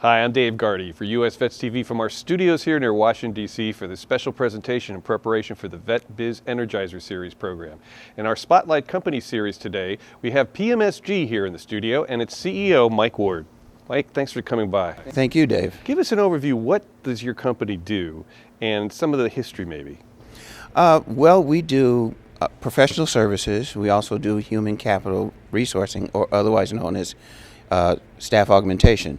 Hi, I'm Dave Gardy for USVets TV from our studios here near Washington, D.C. for this special presentation in preparation for the Vet Biz Energizer Series program. In our Spotlight Company series today, we have PMSG here in the studio and its CEO, Mike Ward. Mike, thanks for coming by. Thank you, Dave. Give us an overview. What does your company do and some of the history maybe? Well, we do professional services. We also do human capital resourcing, or otherwise known as staff augmentation.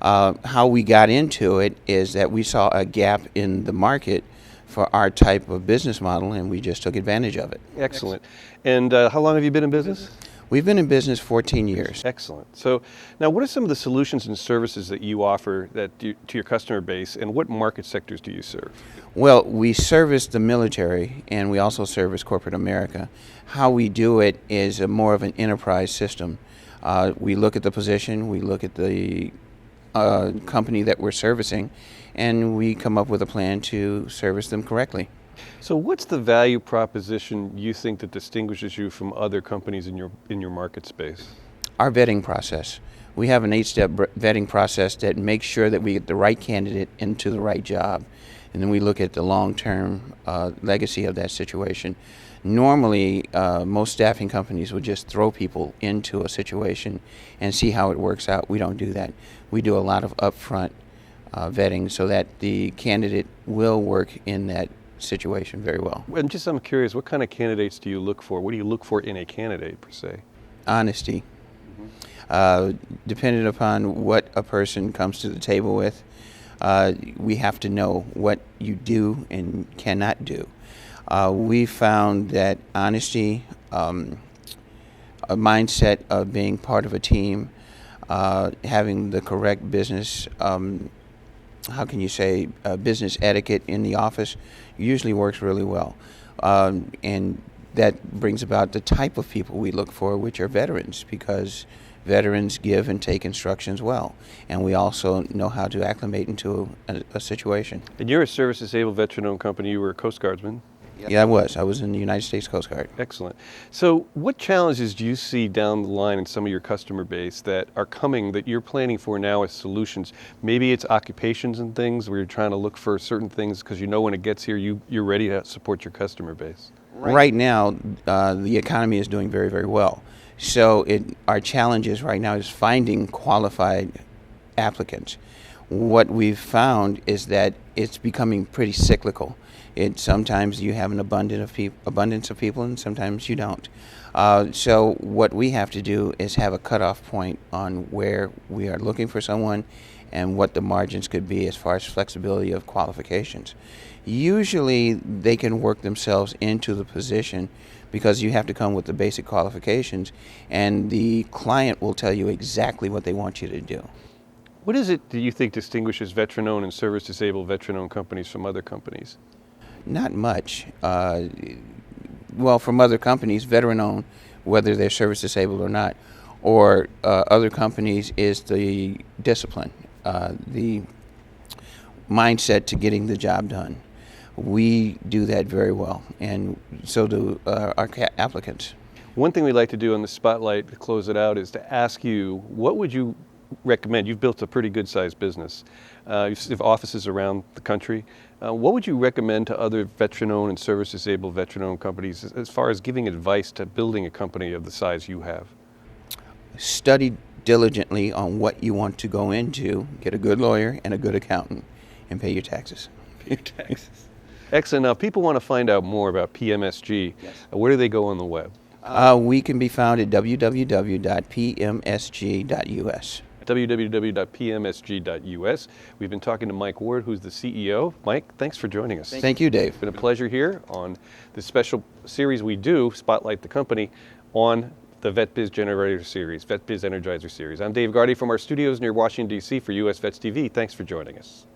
How we got into it is that we saw a gap in the market for our type of business model, and we just took advantage of it. Excellent. And how long have you been in business? We've been in business 14 years. Excellent. So now what are some of the solutions and services that you offer to your customer base, and what market sectors do you serve? Well, we service the military, and we also service corporate America. How we do it is more of an enterprise system. We look at the position, we look at the company that we're servicing, and we come up with a plan to service them correctly. So what's the value proposition you think that distinguishes you from other companies in your market space? Our vetting process. We have an 8-step vetting process that makes sure that we get the right candidate into the right job, and then we look at the long-term legacy of that situation. Normally, most staffing companies would just throw people into a situation and see how it works out. We don't do that. We do a lot of upfront vetting so that the candidate will work in that situation very well. And I'm curious, what kind of candidates do you look for? What do you look for in a candidate, per se? Honesty. Depending upon what a person comes to the table with, we have to know what you do and cannot do. We found that honesty, a mindset of being part of a team, having the correct business, business etiquette in the office usually works really well. And that brings about the type of people we look for, which are veterans, because veterans give and take instructions well. And we also know how to acclimate into a situation. And you're a service-disabled veteran-owned company. You were a Coast Guardsman. Yeah, I was in the United States Coast Guard. Excellent. So what challenges do you see down the line in some of your customer base that are coming that you're planning for now as solutions? Maybe it's occupations and things where you're trying to look for certain things because you know when it gets here, you're ready to support your customer base. Right now, the economy is doing very, very well. So our challenges right now is finding qualified applicants. What we've found is that it's becoming pretty cyclical. Sometimes you have an abundance of people, and sometimes you don't. So what we have to do is have a cutoff point on where we are looking for someone and what the margins could be as far as flexibility of qualifications. Usually they can work themselves into the position because you have to come with the basic qualifications, and the client will tell you exactly what they want you to do. What is it do you think distinguishes veteran-owned and service-disabled veteran-owned companies from other companies? Not much. Well, from other companies, veteran-owned, whether they're service-disabled or not, or other companies, is the discipline, the mindset to getting the job done. We do that very well, and so do our applicants. One thing we like to do on the Spotlight to close it out is to ask you, what would you recommend? You've built a pretty good-sized business. You have offices around the country. What would you recommend to other veteran-owned and service-disabled veteran-owned companies as far as giving advice to building a company of the size you have? Study diligently on what you want to go into, get a good lawyer and a good accountant, and pay your taxes. Pay your taxes. Excellent. Now, people want to find out more about PMSG. Yes. Where do they go on the web? We can be found at www.pmsg.us. www.pmsg.us. We've been talking to Mike Ward, who's the CEO. Mike, thanks for joining us. Thank you, Dave. It's been a pleasure here on this special series we do, Spotlight the Company, on the Vet Biz Generator Series, Vet Biz Energizer Series. I'm Dave Gardy from our studios near Washington, D.C. for USVets TV. Thanks for joining us.